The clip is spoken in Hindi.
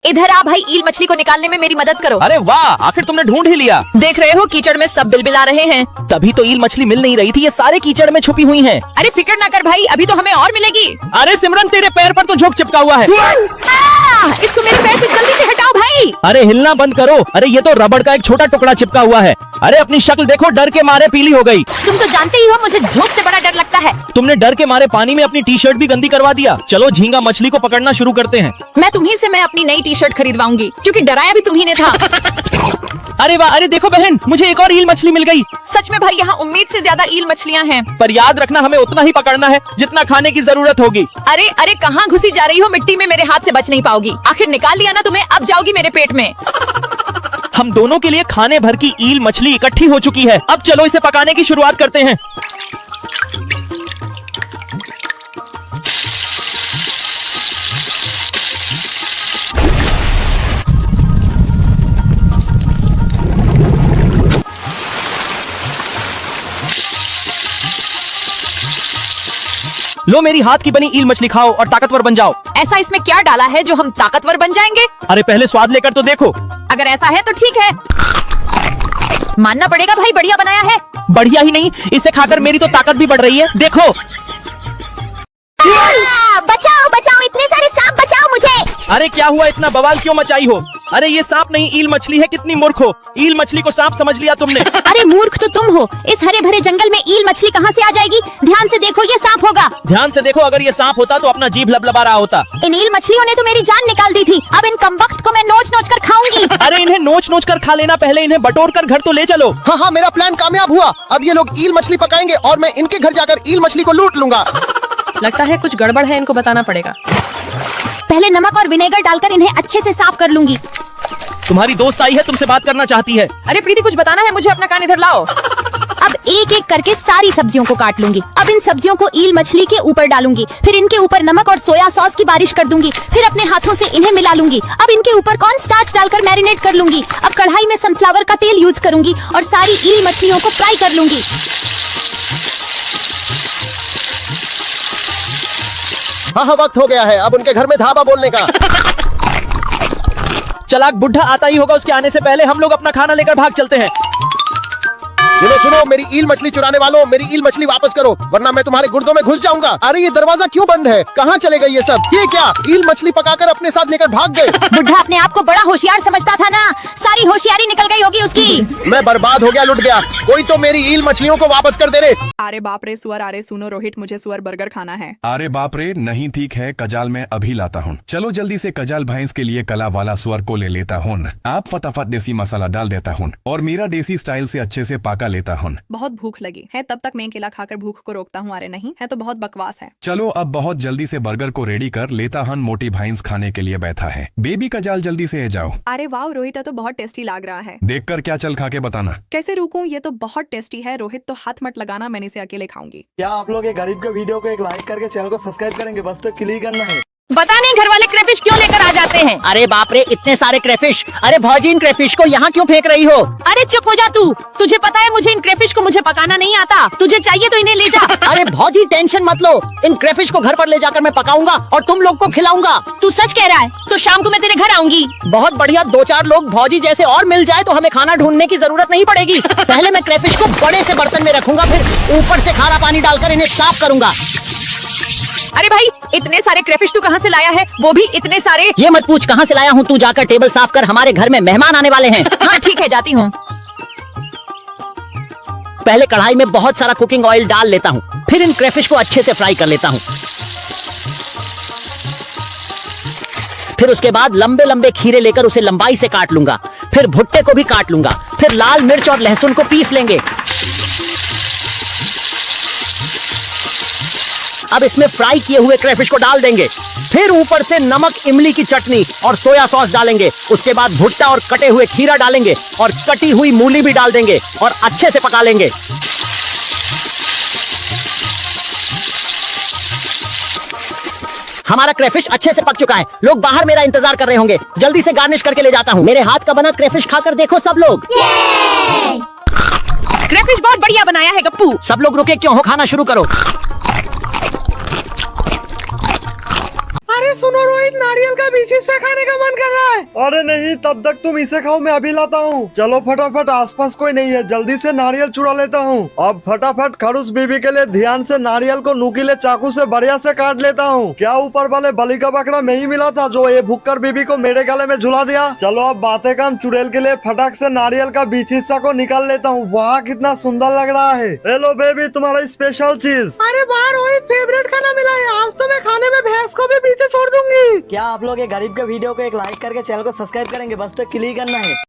इधर आ भाई, ईल मछली को निकालने में मेरी मदद करो। अरे वाह, आखिर तुमने ढूंढ ही लिया। देख रहे हो कीचड़ में सब बिलबिला रहे हैं। तभी तो ईल मछली मिल नहीं रही थी, ये सारे कीचड़ में छुपी हुई हैं। अरे फिक्र ना कर भाई, अभी तो हमें और मिलेगी। अरे सिमरन, तेरे पैर पर तो झोंक चिपका हुआ है। इसको मेरे पैर से जल्दी से हटाओ भाई। अरे हिलना बंद करो। अरे ये तो रबड़ का एक छोटा टुकड़ा चिपका हुआ है। अरे अपनी शक्ल देखो, डर के मारे पीली हो गई। तुम तो जानते ही हो मुझे झोंक से बड़ा डर लगता है। तुमने डर के मारे पानी में अपनी टी शर्ट भी गंदी करवा दिया। चलो झींगा मछली को पकड़ना शुरू करते हैं। मैं तुम्ही से मैं अपनी नई टी शर्ट खरीदवाऊंगी, क्योंकि डराया भी तुम्ही ने था। अरे वाह, अरे देखो बहन, मुझे एक और ईल मछली मिल गई। सच में भाई, यहाँ उम्मीद से ज्यादा ईल मछलियाँ हैं। पर याद रखना, हमें उतना ही पकड़ना है जितना खाने की जरूरत होगी। अरे अरे, कहाँ घुसी जा रही हो मिट्टी में, मेरे हाथ से बच नहीं पाओगी। आखिर निकाल लिया ना तुम्हें, अब जाओगी मेरे पेट में। हम दोनों के लिए खाने भर की ईल मछली इकट्ठी हो चुकी है। अब चलो इसे पकाने की शुरुआत करते हैं। लो मेरी हाथ की बनी ईल मछली खाओ और ताकतवर बन जाओ। ऐसा इसमें क्या डाला है जो हम ताकतवर बन जाएंगे? अरे पहले स्वाद लेकर तो देखो। अगर ऐसा है तो ठीक है, मानना पड़ेगा भाई, बढ़िया बनाया है। बढ़िया ही नहीं, इसे खाकर मेरी तो ताकत भी बढ़ रही है, देखो। बचाओ बचाओ, इतने सारे सांप बचाओ मुझे। अरे क्या हुआ, इतना बवाल क्यों मचाई हो? अरे ये सांप नहीं, ईल मछली है। कितनी मूर्ख हो, ईल मछली को सांप समझ लिया तुमने। अरे मूर्ख तो तुम हो, इस हरे भरे जंगल में ईल मछली कहाँ से आ जाएगी? ध्यान से देखो, ये सांप होगा। ध्यान से देखो, अगर ये सांप होता तो अपना जीभ लबलबा रहा होता। इन ईल मछलियों ने तो मेरी जान निकाल दी थी, अब इन कमबख्त को मैं नोच नोच कर खाऊंगी। अरे इन्हें नोच नोच कर खा लेना, पहले इन्हें बटोर कर घर तो ले चलो। हाँ हाँ, मेरा प्लान कामयाब हुआ। अब ये लोग ईल मछली पकाएंगे और मैं इनके घर जाकर ईल मछली को लूट लूंगा। लगता है कुछ गड़बड़ है, इनको बताना पड़ेगा। पहले नमक और विनेगर डालकर इन्हें अच्छे से साफ कर लूंगी। तुम्हारी दोस्त आई है, तुमसे बात करना चाहती है। अरे प्रीति, कुछ बताना है मुझे, अपना कान इधर लाओ। अब एक एक करके सारी सब्जियों को काट लूंगी। अब इन सब्जियों को ईल मछली के ऊपर डालूंगी, फिर इनके ऊपर नमक और सोया सॉस की बारिश कर दूंगी, फिर अपने हाथों से इन्हें मिला लूंगी। अब इनके ऊपर कॉर्न स्टार्च डालकर मैरिनेट कर लूंगी। अब कढ़ाई में सनफ्लावर का तेल यूज करूंगी और सारी ईल मछलियों को फ्राई कर लूंगी। हाँ हाँ, वक्त हो गया है अब उनके घर में धाबा बोलने का। चलाक बुढ़ा आता ही होगा, उसके आने से पहले हम लोग अपना खाना लेकर भाग चलते हैं। सुनो सुनो, मेरी ईल मछली चुराने वालों, मेरी ईल मछली वापस करो, वरना मैं तुम्हारे गुर्दों में घुस जाऊंगा। अरे ये दरवाजा क्यों बंद है? कहाँ चले गए ये सब? ये क्या, ईल मछली पकाकर अपने साथ लेकर भाग गए? बुढ़ा अपने आप को बड़ा होशियार समझता था ना, सारी होशियारी निकल गई होगी उसकी। मैं बर्बाद हो गया, लुट गया। कोई तो मेरी ईल मछलियों को वापस कर दे रे। अरे बाप रे सुअर, अरे सुनो रोहित, मुझे सुअर बर्गर खाना है। अरे बाप रे, नहीं ठीक है, कजाल मैं अभी लाता हूँ। चलो जल्दी से कजाल भैंस के लिए कला वाला सुअर को ले लेता हूँ। आप फटाफट देसी मसाला डाल देता हूँ और मेरा देसी स्टाइल से अच्छे से पाका लेता हूँ। बहुत भूख लगी है, तब तक मैं केला खाकर भूख को रोकता हूँ। अरे नहीं है तो बहुत बकवास है। चलो अब बहुत जल्दी से बर्गर को रेडी कर लेता हूँ। मोटी भैंस खाने के लिए बैठा है। बेबी कजाल जल्दी से जाओ। अरे वाह रोहित, तो बहुत टेस्टी लग रहा है। देखकर क्या, चल खा के बताना। कैसे रुकूं, ये तो बहुत टेस्टी है। रोहित तो हाथ मत लगाना, मैंने इसे अकेले खाऊंगी। क्या आप लोग ये गरीब के वीडियो को एक लाइक करके चैनल को सब्सक्राइब करेंगे? बस तो क्लिक करना है। पता नहीं घर वाले क्रेफिश क्यों लेकर आ जाते हैं। अरे बाप रे, इतने सारे क्रेफिश। अरे भौजी, इन क्रेफिश को यहाँ क्यों फेंक रही हो? अरे चुप हो जा तू, तुझे पता है मुझे इन क्रेफिश को मुझे पकाना नहीं आता। तुझे चाहिए तो इन्हें ले जा। अरे भौजी टेंशन मत लो, इन क्रेफिश को घर पर ले जाकर मैं पकाऊंगा और तुम लोग को खिलाऊंगा। तू सच कह रहा है? तो शाम को मैं तेरे घर आऊंगी। बहुत बढ़िया, 2-4 लोग भौजी जैसे और मिल जाए तो हमें खाना ढूंढने की जरूरत नहीं पड़ेगी। पहले मैं क्रेफिश को बड़े से बर्तन में रखूंगा, फिर ऊपर से खारा पानी डालकर इन्हें साफ करूंगा। अरे भाई, इतने सारे क्रेफिश तू कहाँ से लाया है, वो भी इतने सारे? ये मत पूछ कहाँ से लाया हूँ, तू जाकर टेबल साफ कर, हमारे घर में मेहमान आने वाले हैं। हाँ ठीक है, जाती हूँ। पहले कढ़ाई में बहुत सारा कुकिंग ऑयल डाल लेता हूँ, फिर इन क्रेफिश को अच्छे से फ्राई कर लेता हूँ। फिर उसके बाद लंबे लंबे खीरे लेकर उसे लंबाई से काट लूंगा, फिर भुट्टे को भी काट लूंगा, फिर लाल मिर्च और लहसुन को पीस लेंगे। अब इसमें फ्राई किए हुए क्रेफिश को डाल देंगे, फिर ऊपर से नमक, इमली की चटनी और सोया सॉस डालेंगे। उसके बाद भुट्टा और कटे हुए खीरा डालेंगे और कटी हुई मूली भी डाल देंगे और अच्छे से पका लेंगे। हमारा क्रेफिश अच्छे से पक चुका है, लोग बाहर मेरा इंतजार कर रहे होंगे। जल्दी से गार्निश करके ले जाता हूँ। मेरे हाथ का बना क्रेफिश खाकर देखो सब लोग। क्रेफिश बहुत बढ़िया बनाया है गप्पू। सब लोग रुके क्यों हो, खाना शुरू करो। अरे सुनो रोहित, नारियल का बीज से खाने का मन कर रहा है। अरे नहीं, तब तक तुम इसे खाओ, मैं अभी लाता हूँ। चलो फटाफट, आसपास कोई नहीं है, जल्दी से नारियल चुरा लेता हूँ। अब फटाफट खड़ूस बीबी के लिए ध्यान से नारियल को नुकीले चाकू से बढ़िया से काट लेता हूँ। क्या ऊपर वाले बलि का बकरा में ही मिला था जो ये भुक्कर बीबी को मेरे गले में झुला दिया। चलो अब बातें काम, चुड़ैल के लिए फटाक से नारियल का बीच हिस्सा को निकाल लेता हूँ। वाह कितना सुंदर लग रहा है। हेलो बेबी, तुम्हारा स्पेशल चीज। अरे वाह रोहित, फेवरेट खाना मिला है। आज तो मैं खाने में भैंस को भी पीछे छोड़ दूंगी। क्या आप लोग ये गरीब के वीडियो को एक लाइक करके चैनल को सब्सक्राइब करेंगे? बस तो क्लिक करना है।